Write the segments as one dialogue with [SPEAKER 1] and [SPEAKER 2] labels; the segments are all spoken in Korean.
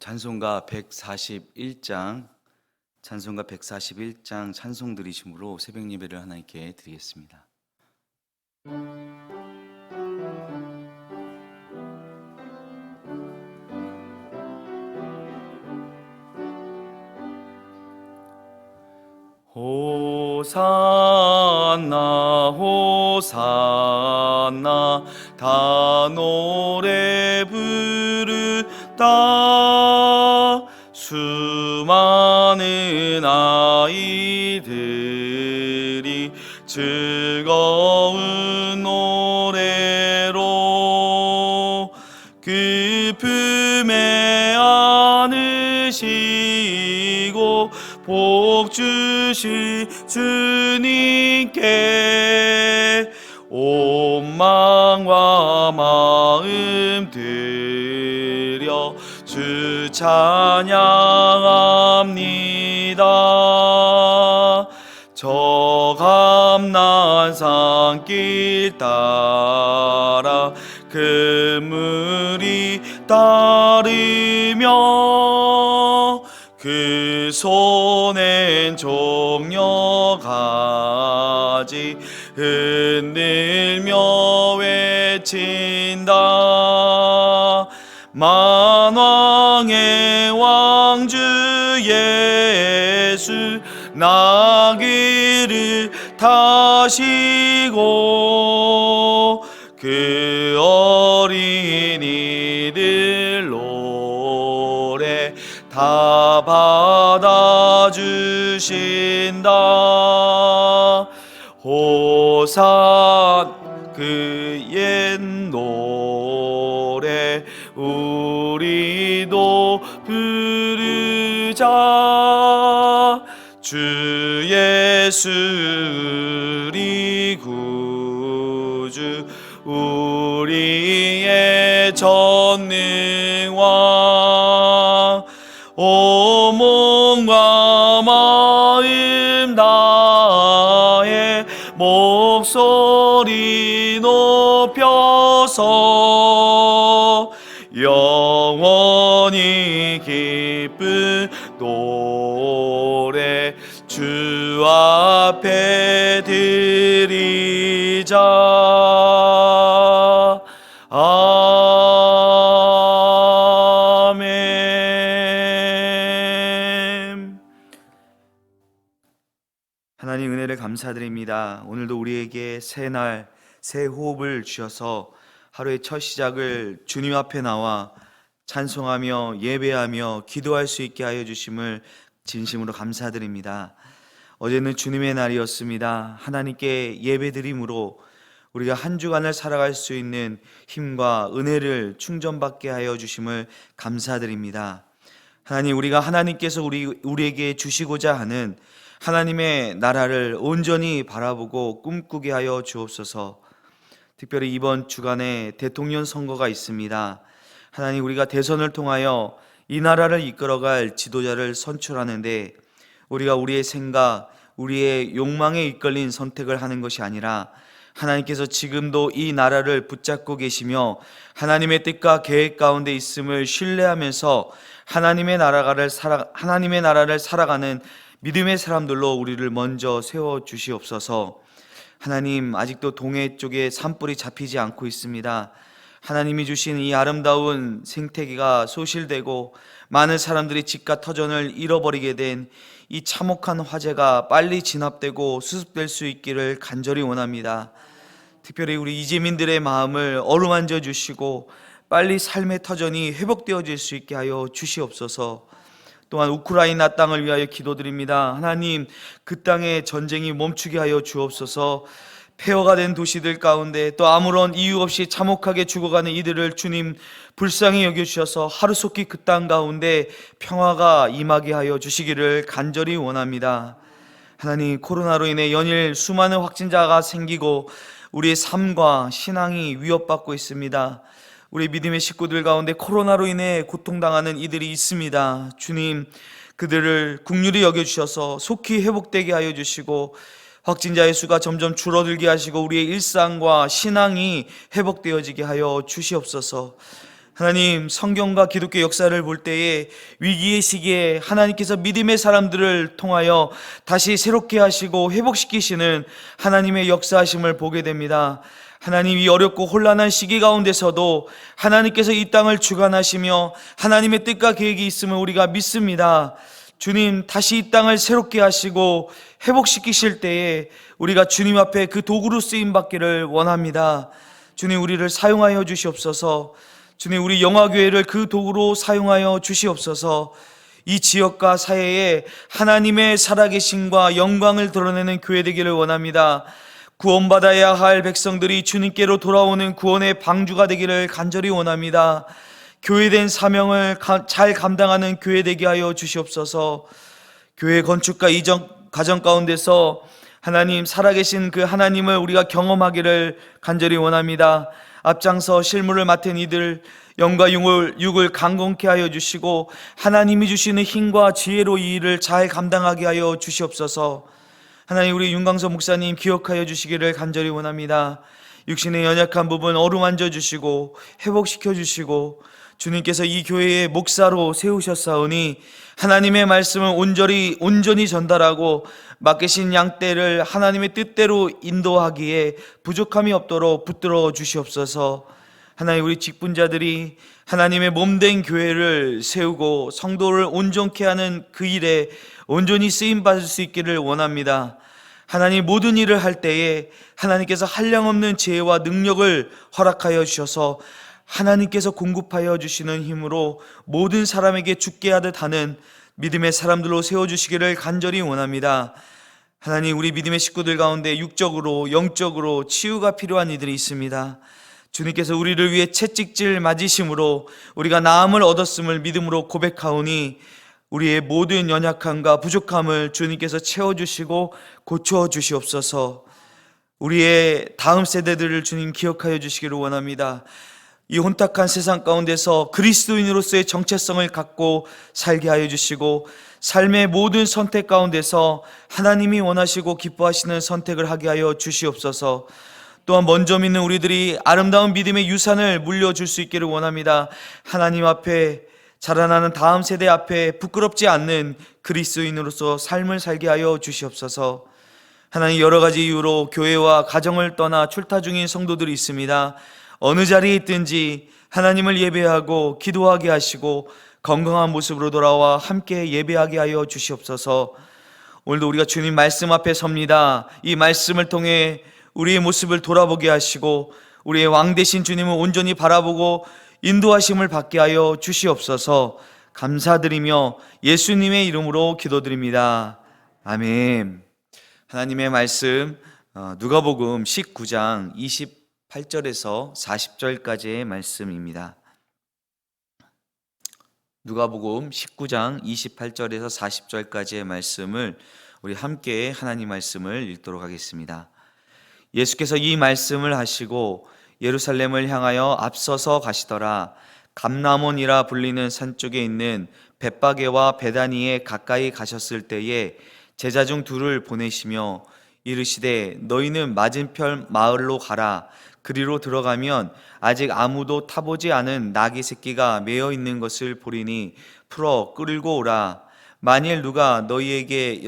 [SPEAKER 1] 찬송가 141장 찬송 드리심으로 새벽 예배를 하나님께 드리겠습니다. 호산나 호산나 다 노래 부르다 수많은 아이들이 즐거운 노래로 그 품에 안으시고 복 주실 주님께 온 마음과 마음 들여 주 찬양합니다. 저 감난산 길 따라 그 무리 따르며 그 손엔 종려가지 흔들며 외친다. 만왕의 왕주 예수 나귀를 타시고 그 어린이들 노래 다 받아주신다. 호산 그 옛 노래 우리도 부르자. 주 예수 우리 구주 우리의 전능왕 온 몸과 마음 다해 목소리 높여서 영원히 기쁜 노래 주 앞에 드리자. 아멘. 하나님 은혜를 감사드립니다. 오늘도 우리에게 새 날, 새 호흡을 주셔서 하루의 첫 시작을 주님 앞에 나와 찬송하며 예배하며 기도할 수 있게 하여 주심을 진심으로 감사드립니다. 어제는 주님의 날이었습니다. 하나님께 예배드림으로 우리가 한 주간을 살아갈 수 있는 힘과 은혜를 충전받게 하여 주심을 감사드립니다. 하나님, 우리가 하나님께서 우리에게 주시고자 하는 하나님의 나라를 온전히 바라보고 꿈꾸게 하여 주옵소서. 특별히 이번 주간에 대통령 선거가 있습니다. 하나님, 우리가 대선을 통하여 이 나라를 이끌어갈 지도자를 선출하는데 우리가 우리의 생각, 우리의 욕망에 이끌린 선택을 하는 것이 아니라 하나님께서 지금도 이 나라를 붙잡고 계시며 하나님의 뜻과 계획 가운데 있음을 신뢰하면서 하나님의 나라를 살아가는 믿음의 사람들로 우리를 먼저 세워주시옵소서. 하나님, 아직도 동해 쪽에 산불이 잡히지 않고 있습니다. 하나님이 주신 이 아름다운 생태계가 소실되고 많은 사람들이 집과 터전을 잃어버리게 된 이 참혹한 화재가 빨리 진압되고 수습될 수 있기를 간절히 원합니다. 특별히 우리 이재민들의 마음을 어루만져 주시고 빨리 삶의 터전이 회복되어질 수 있게 하여 주시옵소서. 또한 우크라이나 땅을 위하여 기도드립니다. 하나님, 그 땅의 전쟁이 멈추게 하여 주옵소서. 폐허가 된 도시들 가운데 또 아무런 이유 없이 참혹하게 죽어가는 이들을 주님 불쌍히 여겨주셔서 하루속히 그 땅 가운데 평화가 임하게 하여 주시기를 간절히 원합니다. 하나님, 코로나로 인해 연일 수많은 확진자가 생기고 우리의 삶과 신앙이 위협받고 있습니다. 우리 믿음의 식구들 가운데 코로나로 인해 고통당하는 이들이 있습니다. 주님, 그들을 긍휼히 여겨주셔서 속히 회복되게 하여 주시고 확진자의 수가 점점 줄어들게 하시고 우리의 일상과 신앙이 회복되어지게 하여 주시옵소서. 하나님, 성경과 기독교 역사를 볼 때에 위기의 시기에 하나님께서 믿음의 사람들을 통하여 다시 새롭게 하시고 회복시키시는 하나님의 역사하심을 보게 됩니다. 하나님, 이 어렵고 혼란한 시기 가운데서도 하나님께서 이 땅을 주관하시며 하나님의 뜻과 계획이 있음을 우리가 믿습니다. 주님, 다시 이 땅을 새롭게 하시고 회복시키실 때에 우리가 주님 앞에 그 도구로 쓰임 받기를 원합니다. 주님, 우리를 사용하여 주시옵소서. 주님, 우리 영화교회를 그 도구로 사용하여 주시옵소서. 이 지역과 사회에 하나님의 살아계심과 영광을 드러내는 교회 되기를 원합니다. 구원받아야 할 백성들이 주님께로 돌아오는 구원의 방주가 되기를 간절히 원합니다. 교회된 사명을 잘 감당하는 교회 되게 하여 주시옵소서. 교회 건축과 이전 가정 가운데서 하나님, 살아계신 그 하나님을 우리가 경험하기를 간절히 원합니다. 앞장서 실무를 맡은 이들 영과 육을 강건케 하여 주시고 하나님이 주시는 힘과 지혜로 이 일을 잘 감당하게 하여 주시옵소서. 하나님, 우리 윤광서 목사님 기억하여 주시기를 간절히 원합니다. 육신의 연약한 부분 어루만져 주시고 회복시켜 주시고 주님께서 이 교회의 목사로 세우셨사오니 하나님의 말씀을 온전히 전달하고 맡기신 양떼를 하나님의 뜻대로 인도하기에 부족함이 없도록 붙들어 주시옵소서. 하나님, 우리 직분자들이 하나님의 몸된 교회를 세우고 성도를 온전케 하는 그 일에 온전히 쓰임받을 수 있기를 원합니다. 하나님, 모든 일을 할 때에 하나님께서 한량없는 지혜와 능력을 허락하여 주셔서 하나님께서 공급하여 주시는 힘으로 모든 사람에게 죽게 하듯 하는 믿음의 사람들로 세워주시기를 간절히 원합니다. 하나님, 우리 믿음의 식구들 가운데 육적으로 영적으로 치유가 필요한 이들이 있습니다. 주님께서 우리를 위해 채찍질 맞으심으로 우리가 나음을 얻었음을 믿음으로 고백하오니 우리의 모든 연약함과 부족함을 주님께서 채워주시고 고쳐주시옵소서. 우리의 다음 세대들을 주님 기억하여 주시기를 원합니다. 이 혼탁한 세상 가운데서 그리스도인으로서의 정체성을 갖고 살게 하여 주시고 삶의 모든 선택 가운데서 하나님이 원하시고 기뻐하시는 선택을 하게 하여 주시옵소서. 또한 먼저 믿는 우리들이 아름다운 믿음의 유산을 물려줄 수 있기를 원합니다. 하나님 앞에 자라나는 다음 세대 앞에 부끄럽지 않는 그리스도인으로서 삶을 살게 하여 주시옵소서. 하나님, 여러 가지 이유로 교회와 가정을 떠나 출타 중인 성도들이 있습니다. 어느 자리에 있든지 하나님을 예배하고 기도하게 하시고 건강한 모습으로 돌아와 함께 예배하게 하여 주시옵소서. 오늘도 우리가 주님 말씀 앞에 섭니다. 이 말씀을 통해 우리의 모습을 돌아보게 하시고 우리의 왕 되신 주님을 온전히 바라보고 인도하심을 받게 하여 주시옵소서. 감사드리며 예수님의 이름으로 기도드립니다. 아멘. 하나님의 말씀 누가복음 19장 28절에서 40절까지의 말씀입니다. 누가복음 19장 28절에서 40절까지의 말씀을 우리 함께 하나님 말씀을 읽도록 하겠습니다. 예수께서 이 말씀을 하시고 예루살렘을 향하여 앞서서 가시더라. 감람원이라 불리는 산 쪽에 있는 벳바게와 베다니에 가까이 가셨을 때에 제자 중 둘을 보내시며 이르시되 너희는 맞은편 마을로 가라. 그리로 들어가면 아직 아무도 타보지 않은 나귀 새끼가 매어 있는 것을 보리니 풀어 끌고 오라. 만일 누가 너희에게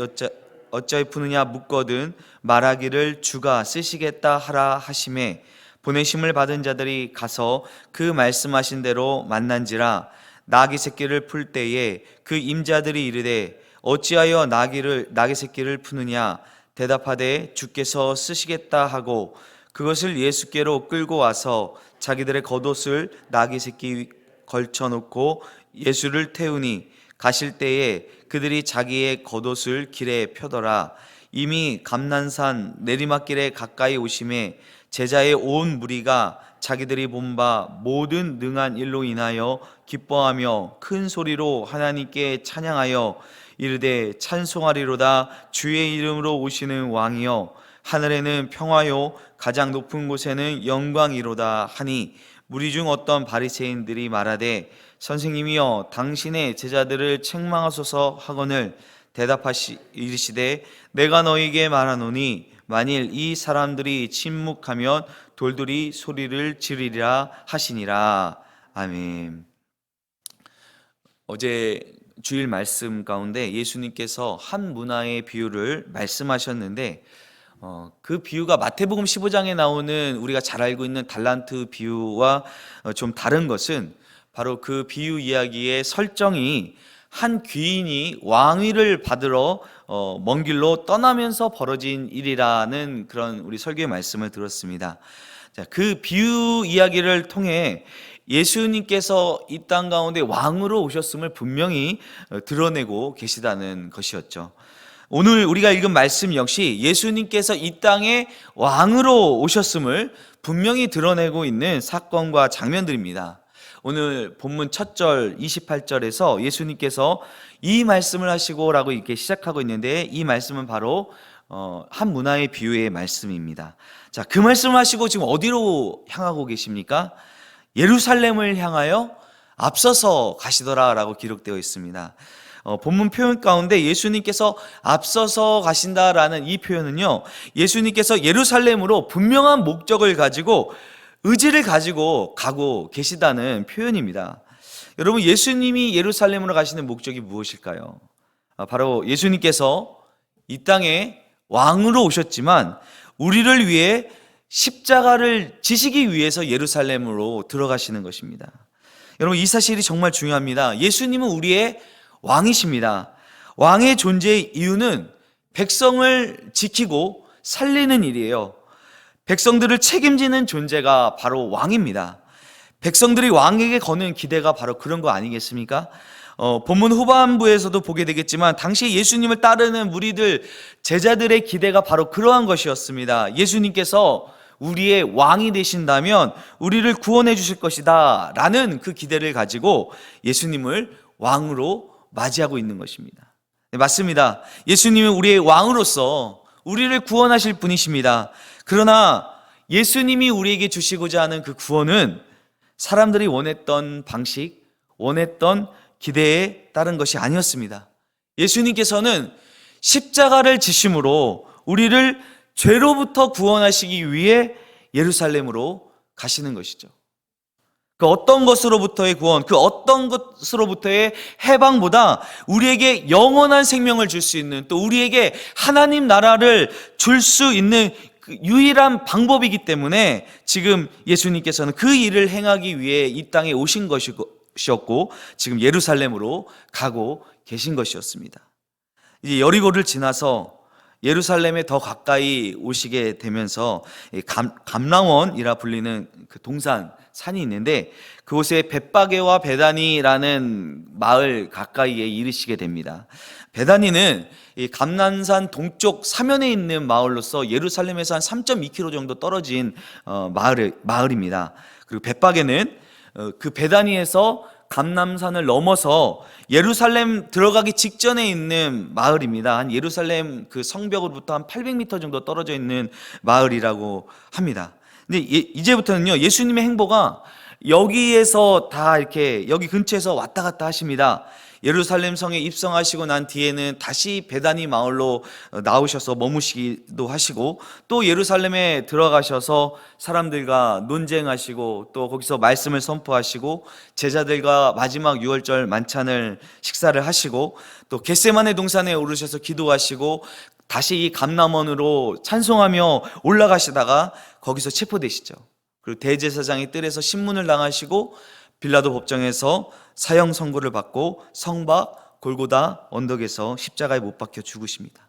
[SPEAKER 1] 어찌하여 푸느냐 묻거든 말하기를 주가 쓰시겠다 하라 하시매 보내심을 받은 자들이 가서 그 말씀하신 대로 만난지라. 나귀 새끼를 풀 때에 그 임자들이 이르되 어찌하여 나귀 새끼를 푸느냐 대답하되 주께서 쓰시겠다 하고 그것을 예수께로 끌고 와서 자기들의 겉옷을 나귀 새끼 걸쳐놓고 예수를 태우니 가실 때에 그들이 자기의 겉옷을 길에 펴더라. 이미 감난산 내리막길에 가까이 오심에 제자의 온 무리가 자기들이 본 바 모든 능한 일로 인하여 기뻐하며 큰 소리로 하나님께 찬양하여 이르되 찬송하리로다. 주의 이름으로 오시는 왕이여 하늘에는 평화요 가장 높은 곳에는 영광이로다 하니 무리 중 어떤 바리새인들이 말하되 선생님이여 당신의 제자들을 책망하소서 하거늘 대답하시 이르시되 내가 너희에게 말하노니 만일 이 사람들이 침묵하면 돌들이 소리를 지르리라 하시니라. 아멘. 어제 주일 말씀 가운데 예수님께서 한 문화의 비유를 말씀하셨는데 그 비유가 마태복음 15장에 나오는 우리가 잘 알고 있는 달란트 비유와 좀 다른 것은 바로 그 비유 이야기의 설정이 한 귀인이 왕위를 받으러 먼 길로 떠나면서 벌어진 일이라는 그런 우리 설교의 말씀을 들었습니다. 자, 그 비유 이야기를 통해 예수님께서 이 땅 가운데 왕으로 오셨음을 분명히 드러내고 계시다는 것이었죠. 오늘 우리가 읽은 말씀 역시 예수님께서 이 땅에 왕으로 오셨음을 분명히 드러내고 있는 사건과 장면들입니다. 오늘 본문 첫 절 28절에서 예수님께서 이 말씀을 하시고 라고 이렇게 시작하고 있는데, 이 말씀은 바로 한 문화의 비유의 말씀입니다. 자, 그 말씀을 하시고 지금 어디로 향하고 계십니까? 예루살렘을 향하여 앞서서 가시더라라고 기록되어 있습니다. 본문 표현 가운데 예수님께서 앞서서 가신다라는 이 표현은요, 예수님께서 예루살렘으로 분명한 목적을 가지고 의지를 가지고 가고 계시다는 표현입니다. 여러분, 예수님이 예루살렘으로 가시는 목적이 무엇일까요? 바로 예수님께서 이 땅에 왕으로 오셨지만 우리를 위해 십자가를 지시기 위해서 예루살렘으로 들어가시는 것입니다. 여러분, 이 사실이 정말 중요합니다. 예수님은 우리의 왕이십니다. 왕의 존재의 이유는 백성을 지키고 살리는 일이에요. 백성들을 책임지는 존재가 바로 왕입니다. 백성들이 왕에게 거는 기대가 바로 그런 거 아니겠습니까? 본문 후반부에서도 보게 되겠지만 당시 예수님을 따르는 무리들, 제자들의 기대가 바로 그러한 것이었습니다. 예수님께서 우리의 왕이 되신다면 우리를 구원해 주실 것이다 라는 그 기대를 가지고 예수님을 왕으로 맞이하고 있는 것입니다. 네, 맞습니다. 예수님은 우리의 왕으로서 우리를 구원하실 분이십니다. 그러나 예수님이 우리에게 주시고자 하는 그 구원은 사람들이 원했던 방식, 원했던 기대에 따른 것이 아니었습니다. 예수님께서는 십자가를 지심으로 우리를 죄로부터 구원하시기 위해 예루살렘으로 가시는 것이죠. 그 어떤 것으로부터의 구원, 그 어떤 것으로부터의 해방보다 우리에게 영원한 생명을 줄 수 있는, 또 우리에게 하나님 나라를 줄 수 있는 그 유일한 방법이기 때문에 지금 예수님께서는 그 일을 행하기 위해 이 땅에 오신 것이었고 지금 예루살렘으로 가고 계신 것이었습니다. 이제 여리고를 지나서 예루살렘에 더 가까이 오시게 되면서 감람원이라 불리는 그 동산, 산이 있는데 그곳에 벳바게와 베다니라는 마을 가까이에 이르시게 됩니다. 베다니는 이 감람산 동쪽 사면에 있는 마을로서 예루살렘에서 한 3.2km 정도 떨어진 마을입니다. 그리고 벳바게는 그 베다니에서 감람산을 넘어서 예루살렘 들어가기 직전에 있는 마을입니다. 한 예루살렘 그 성벽으로부터 한 800m 정도 떨어져 있는 마을이라고 합니다. 근데 이제부터는요, 예수님의 행보가 여기에서 다 이렇게 여기 근처에서 왔다 갔다 하십니다. 예루살렘 성에 입성하시고 난 뒤에는 다시 베다니 마을로 나오셔서 머무시기도 하시고, 또 예루살렘에 들어가셔서 사람들과 논쟁하시고, 또 거기서 말씀을 선포하시고, 제자들과 마지막 유월절 만찬을 식사를 하시고, 또 겟세마네 동산에 오르셔서 기도하시고, 다시 이 감람원으로 찬송하며 올라가시다가 거기서 체포되시죠. 그리고 대제사장의 뜰에서 신문을 당하시고 빌라도 법정에서 사형 선고를 받고 성박 골고다 언덕에서 십자가에 못 박혀 죽으십니다.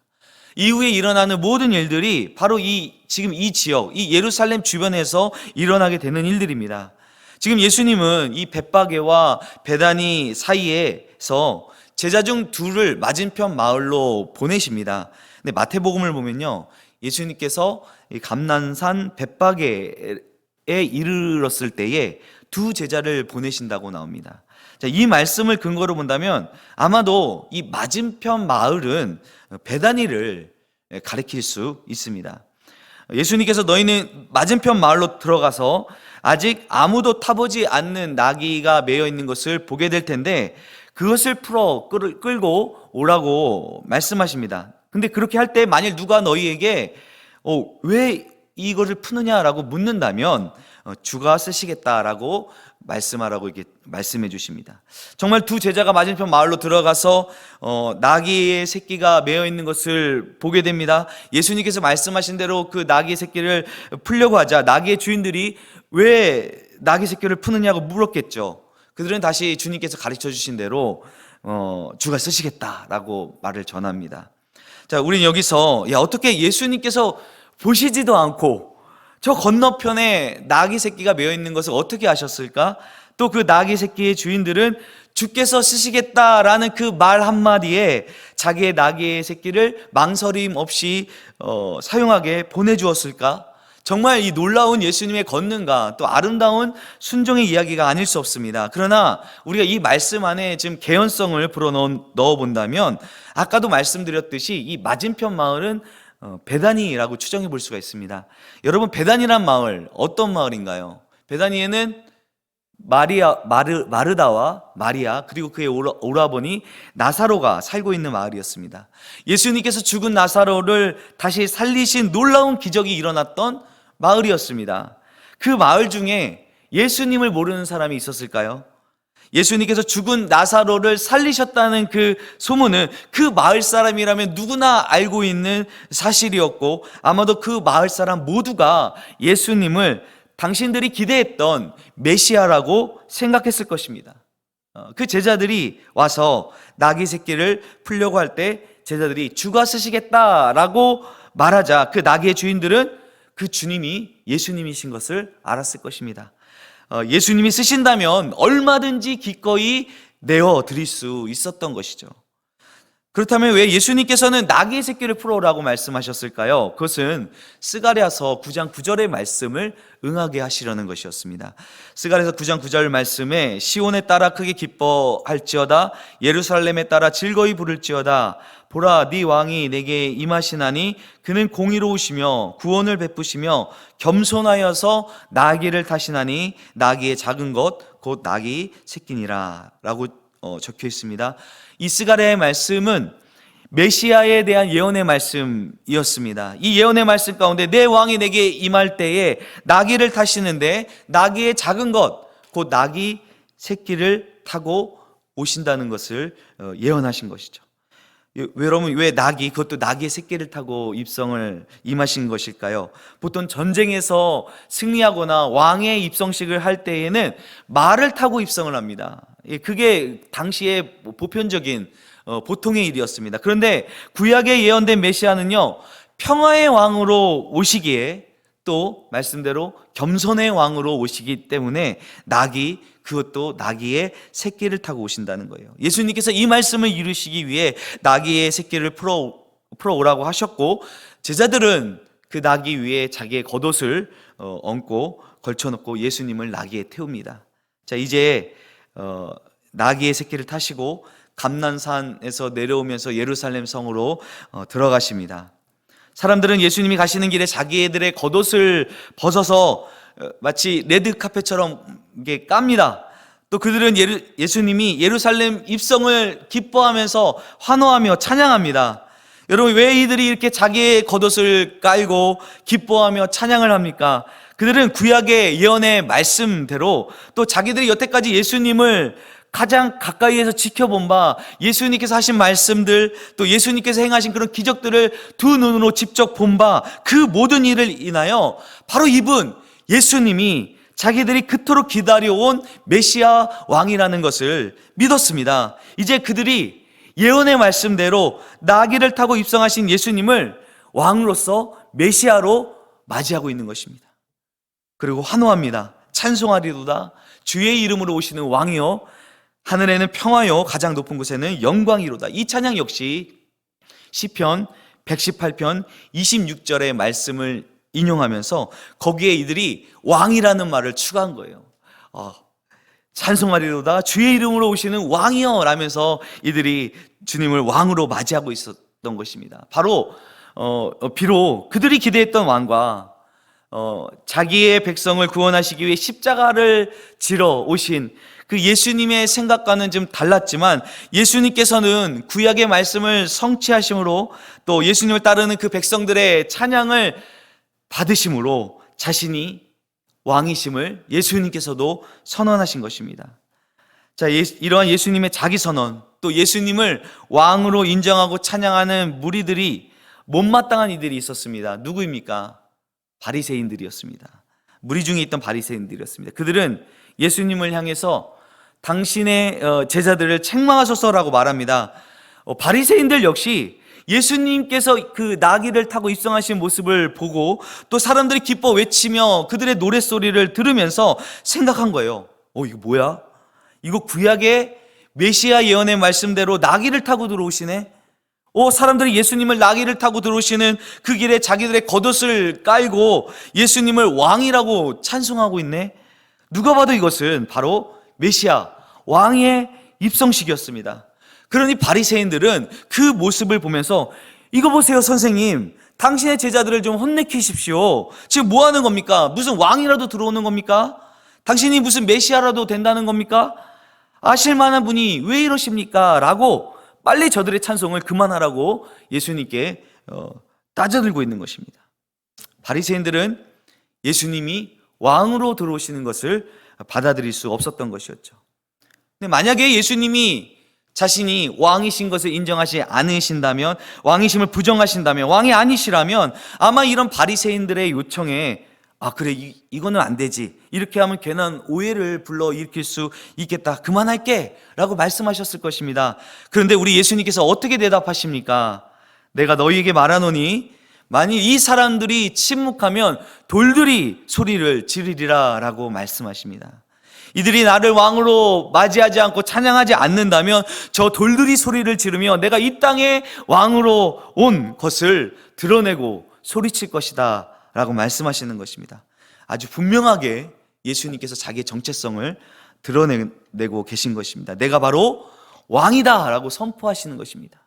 [SPEAKER 1] 이후에 일어나는 모든 일들이 바로 지금 이 지역, 이 예루살렘 주변에서 일어나게 되는 일들입니다. 지금 예수님은 이 벳바게와 베다니 사이에서 제자 중 둘을 맞은편 마을로 보내십니다. 근데 마태복음을 보면요, 예수님께서 이 감람산 벳바게에 이르렀을 때에 두 제자를 보내신다고 나옵니다. 자, 이 말씀을 근거로 본다면 아마도 이 맞은편 마을은 베다니를 가리킬 수 있습니다. 예수님께서 너희는 맞은편 마을로 들어가서 아직 아무도 타보지 않는 나귀가 매여 있는 것을 보게 될 텐데 그것을 풀어 끌고 오라고 말씀하십니다. 근데 그렇게 할 때 만일 누가 너희에게 왜 이거를 푸느냐라고 묻는다면 주가 쓰시겠다라고 말씀하라고 이렇게 말씀해 주십니다. 정말 두 제자가 맞은편 마을로 들어가서 나귀의 새끼가 매어 있는 것을 보게 됩니다. 예수님께서 말씀하신 대로 그 나귀의 새끼를 풀려고 하자 나귀의 주인들이 왜 나귀 새끼를 푸느냐고 물었겠죠. 그들은 다시 주님께서 가르쳐 주신 대로 주가 쓰시겠다라고 말을 전합니다. 자, 우리는 여기서 어떻게 예수님께서 보시지도 않고 저 건너편에 나귀 새끼가 매어 있는 것을 어떻게 아셨을까? 또 그 나귀 새끼의 주인들은 주께서 쓰시겠다라는 그 말 한마디에 자기의 나귀의 새끼를 망설임 없이 사용하게 보내주었을까? 정말 이 놀라운 예수님의 권능과 또 아름다운 순종의 이야기가 아닐 수 없습니다. 그러나 우리가 이 말씀 안에 지금 개연성을 넣어본다면 아까도 말씀드렸듯이 이 맞은편 마을은 베다니라고 추정해 볼 수가 있습니다. 여러분, 베다니란 마을 어떤 마을인가요? 베다니에는 마르다와 마리아 그리고 그의 오라버니 나사로가 살고 있는 마을이었습니다. 예수님께서 죽은 나사로를 다시 살리신 놀라운 기적이 일어났던 마을이었습니다. 그 마을 중에 예수님을 모르는 사람이 있었을까요? 예수님께서 죽은 나사로를 살리셨다는 그 소문은 그 마을 사람이라면 누구나 알고 있는 사실이었고, 아마도 그 마을 사람 모두가 예수님을 당신들이 기대했던 메시아라고 생각했을 것입니다. 그 제자들이 와서 나귀 새끼를 풀려고 할 때 제자들이 주가 쓰시겠다라고 말하자 그 나귀의 주인들은 그 주님이 예수님이신 것을 알았을 것입니다. 예수님이 쓰신다면 얼마든지 기꺼이 내어드릴 수 있었던 것이죠. 그렇다면 왜 예수님께서는 나귀의 새끼를 풀어오라고 말씀하셨을까요? 그것은 스가랴서 9장 9절의 말씀을 응하게 하시려는 것이었습니다. 스가랴서 9장 9절 말씀에 시온에 따라 크게 기뻐할지어다 예루살렘에 따라 즐거이 부를지어다 보라 네 왕이 내게 임하시나니 그는 공의로우시며 구원을 베푸시며 겸손하여서 나귀를 타시나니 나귀의 작은 것 곧 나귀 새끼니라 라고 적혀 있습니다. 이 스가랴의 말씀은 메시아에 대한 예언의 말씀이었습니다. 이 예언의 말씀 가운데 내 왕이 내게 임할 때에 나귀를 타시는데 나귀의 작은 것 곧 나귀 새끼를 타고 오신다는 것을 예언하신 것이죠. 여러분, 왜 그것도 나귀의 새끼를 타고 입성을 임하신 것일까요? 보통 전쟁에서 승리하거나 왕의 입성식을 할 때에는 말을 타고 입성을 합니다. 그게 당시의 보편적인 보통의 일이었습니다. 그런데 구약에 예언된 메시아는요, 평화의 왕으로 오시기에 또 말씀대로 겸손의 왕으로 오시기 때문에 그것도 나귀의 새끼를 타고 오신다는 거예요. 예수님께서 이 말씀을 이루시기 위해 나귀의 새끼를 풀어오라고 하셨고, 제자들은 그 나귀 위에 자기의 겉옷을 얹고 걸쳐놓고 예수님을 나귀에 태웁니다. 자, 이제 나귀의 새끼를 타시고 감난산에서 내려오면서 예루살렘 성으로 들어가십니다. 사람들은 예수님이 가시는 길에 자기들의 겉옷을 벗어서 마치 레드카펫처럼 이게 깝니다. 또 그들은 예수님이 예루살렘 입성을 기뻐하면서 환호하며 찬양합니다. 여러분, 왜 이들이 이렇게 자기의 겉옷을 깔고 기뻐하며 찬양을 합니까? 그들은 구약의 예언의 말씀대로 또 자기들이 여태까지 예수님을 가장 가까이에서 지켜본 바, 예수님께서 하신 말씀들, 또 예수님께서 행하신 그런 기적들을 두 눈으로 직접 본 바, 그 모든 일을 인하여 바로 이분 예수님이 자기들이 그토록 기다려온 메시아 왕이라는 것을 믿었습니다. 이제 그들이 예언의 말씀대로 나귀를 타고 입성하신 예수님을 왕으로서 메시아로 맞이하고 있는 것입니다. 그리고 환호합니다. 찬송하리로다 주의 이름으로 오시는 왕이요 하늘에는 평화요 가장 높은 곳에는 영광이로다. 이 찬양 역시 시편 118편 26절의 말씀을 인용하면서 거기에 이들이 왕이라는 말을 추가한 거예요. 찬송하리로다 주의 이름으로 오시는 왕이여 라면서 이들이 주님을 왕으로 맞이하고 있었던 것입니다. 바로 비록 그들이 기대했던 왕과 자기의 백성을 구원하시기 위해 십자가를 지러 오신 그 예수님의 생각과는 좀 달랐지만, 예수님께서는 구약의 말씀을 성취하심으로 또 예수님을 따르는 그 백성들의 찬양을 받으심으로 자신이 왕이심을 예수님께서도 선언하신 것입니다. 자, 이러한 예수님의 자기 선언, 또 예수님을 왕으로 인정하고 찬양하는 무리들이 못마땅한 이들이 있었습니다. 누구입니까? 바리새인들이었습니다. 무리 중에 있던 바리새인들이었습니다. 그들은 예수님을 향해서 당신의 제자들을 책망하소서라고 말합니다. 바리새인들 역시 예수님께서 그 나귀를 타고 입성하신 모습을 보고 또 사람들이 기뻐 외치며 그들의 노랫소리를 들으면서 생각한 거예요. 이거 뭐야? 이거 구약의 메시아 예언의 말씀대로 나귀를 타고 들어오시네? 사람들이 예수님을 나귀를 타고 들어오시는 그 길에 자기들의 겉옷을 깔고 예수님을 왕이라고 찬송하고 있네? 누가 봐도 이것은 바로 메시아, 왕의 입성식이었습니다. 그러니 바리새인들은 그 모습을 보면서 이거 보세요, 선생님. 당신의 제자들을 좀 혼내키십시오. 지금 뭐 하는 겁니까? 무슨 왕이라도 들어오는 겁니까? 당신이 무슨 메시아라도 된다는 겁니까? 아실 만한 분이 왜 이러십니까? 라고 빨리 저들의 찬송을 그만하라고 예수님께 따져들고 있는 것입니다. 바리새인들은 예수님이 왕으로 들어오시는 것을 받아들일 수 없었던 것이었죠. 근데 만약에 예수님이 자신이 왕이신 것을 인정하지 않으신다면, 왕이심을 부정하신다면, 왕이 아니시라면 아마 이런 바리새인들의 요청에 그래, 이거는 안 되지, 이렇게 하면 괜한 오해를 불러일으킬 수 있겠다, 그만할게 라고 말씀하셨을 것입니다. 그런데 우리 예수님께서 어떻게 대답하십니까? 내가 너희에게 말하노니 만일 이 사람들이 침묵하면 돌들이 소리를 지르리라 라고 말씀하십니다. 이들이 나를 왕으로 맞이하지 않고 찬양하지 않는다면 저 돌들이 소리를 지르며 내가 이 땅에 왕으로 온 것을 드러내고 소리칠 것이다 라고 말씀하시는 것입니다. 아주 분명하게 예수님께서 자기의 정체성을 드러내고 계신 것입니다. 내가 바로 왕이다 라고 선포하시는 것입니다.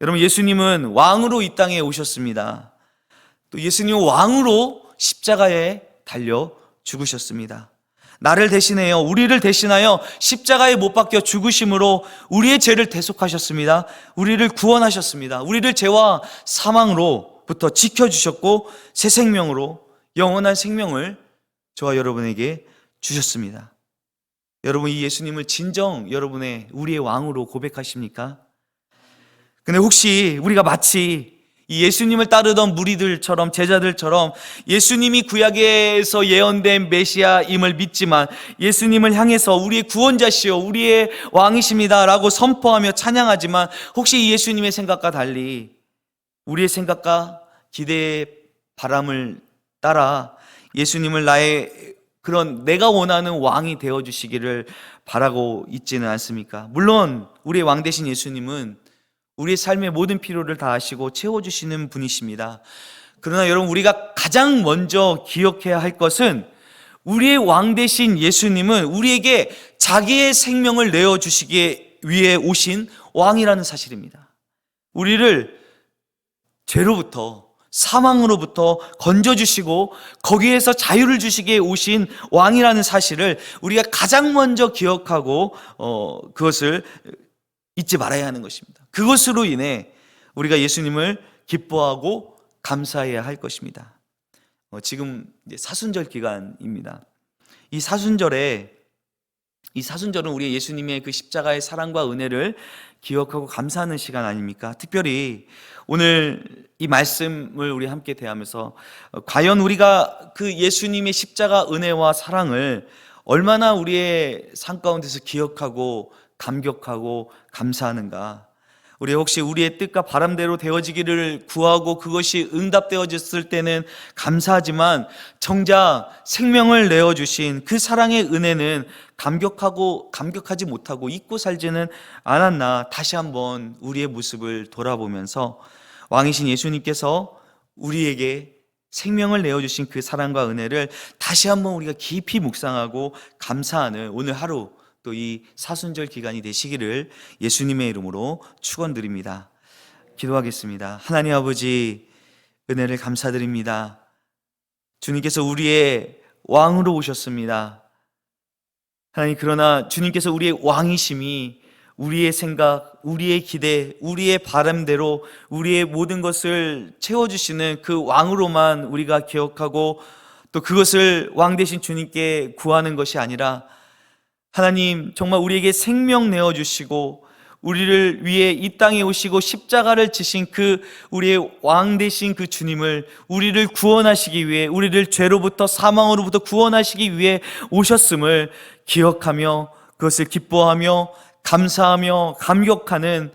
[SPEAKER 1] 여러분, 예수님은 왕으로 이 땅에 오셨습니다. 또 예수님은 왕으로 십자가에 달려 죽으셨습니다. 나를 대신하여, 우리를 대신하여 십자가에 못 박혀 죽으심으로 우리의 죄를 대속하셨습니다. 우리를 구원하셨습니다. 우리를 죄와 사망으로부터 지켜주셨고 새 생명으로 영원한 생명을 저와 여러분에게 주셨습니다. 여러분, 이 예수님을 진정 우리의 왕으로 고백하십니까? 근데 혹시 우리가 마치 이 예수님을 따르던 무리들처럼, 제자들처럼 예수님이 구약에서 예언된 메시아임을 믿지만 예수님을 향해서 우리의 구원자시오, 우리의 왕이십니다 라고 선포하며 찬양하지만 혹시 이 예수님의 생각과 달리 우리의 생각과 기대의 바람을 따라 예수님을 나의 그런 내가 원하는 왕이 되어주시기를 바라고 있지는 않습니까? 물론 우리의 왕 되신 예수님은 우리의 삶의 모든 필요를 다 아시고 채워주시는 분이십니다. 그러나 여러분, 우리가 가장 먼저 기억해야 할 것은 우리의 왕 되신 예수님은 우리에게 자기의 생명을 내어주시기 위해 오신 왕이라는 사실입니다. 우리를 죄로부터, 사망으로부터 건져주시고 거기에서 자유를 주시기에 오신 왕이라는 사실을 우리가 가장 먼저 기억하고 그것을 잊지 말아야 하는 것입니다. 그것으로 인해 우리가 예수님을 기뻐하고 감사해야 할 것입니다. 지금 이제 사순절 기간입니다. 이 사순절은 우리 예수님의 그 십자가의 사랑과 은혜를 기억하고 감사하는 시간 아닙니까? 특별히 오늘 이 말씀을 우리 함께 대하면서 과연 우리가 그 예수님의 십자가 은혜와 사랑을 얼마나 우리의 삶 가운데서 기억하고 감격하고 감사하는가? 우리 혹시 우리의 뜻과 바람대로 되어지기를 구하고 그것이 응답되어졌을 때는 감사하지만 정작 생명을 내어주신 그 사랑의 은혜는 감격하지 못하고 잊고 살지는 않았나? 다시 한번 우리의 모습을 돌아보면서 왕이신 예수님께서 우리에게 생명을 내어주신 그 사랑과 은혜를 다시 한번 우리가 깊이 묵상하고 감사하는 오늘 하루, 또 이 사순절 기간이 되시기를 예수님의 이름으로 축원드립니다. 기도하겠습니다. 하나님 아버지, 은혜를 감사드립니다. 주님께서 우리의 왕으로 오셨습니다. 하나님, 그러나 주님께서 우리의 왕이심이 우리의 생각, 우리의 기대, 우리의 바람대로 우리의 모든 것을 채워주시는 그 왕으로만 우리가 기억하고 또 그것을 왕 되신 주님께 구하는 것이 아니라 하나님 정말 우리에게 생명 내어주시고 우리를 위해 이 땅에 오시고 십자가를 지신 그 우리의 왕 되신 그 주님을 우리를 구원하시기 위해, 우리를 죄로부터 사망으로부터 구원하시기 위해 오셨음을 기억하며 그것을 기뻐하며 감사하며 감격하는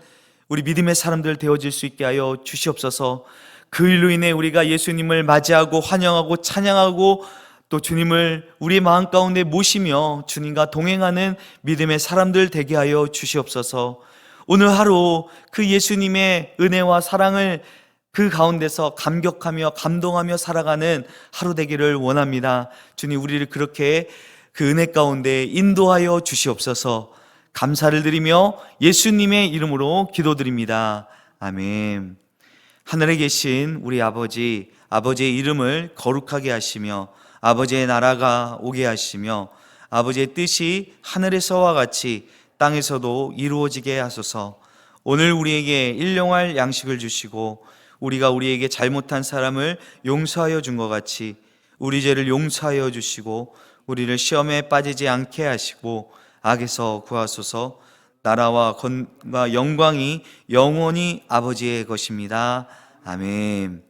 [SPEAKER 1] 우리 믿음의 사람들 되어질 수 있게 하여 주시옵소서. 그 일로 인해 우리가 예수님을 맞이하고 환영하고 찬양하고 또 주님을 우리 마음 가운데 모시며 주님과 동행하는 믿음의 사람들 되게 하여 주시옵소서. 오늘 하루 그 예수님의 은혜와 사랑을 그 가운데서 감격하며 감동하며 살아가는 하루 되기를 원합니다. 주님, 우리를 그렇게 그 은혜 가운데 인도하여 주시옵소서. 감사를 드리며 예수님의 이름으로 기도드립니다. 아멘. 하늘에 계신 우리 아버지, 아버지의 이름을 거룩하게 하시며 아버지의 나라가 오게 하시며 아버지의 뜻이 하늘에서와 같이 땅에서도 이루어지게 하소서. 오늘 우리에게 일용할 양식을 주시고 우리가 우리에게 잘못한 사람을 용서하여 준 것 같이 우리 죄를 용서하여 주시고 우리를 시험에 빠지지 않게 하시고 악에서 구하소서. 나라와 영광이 영원히 아버지의 것입니다. 아멘.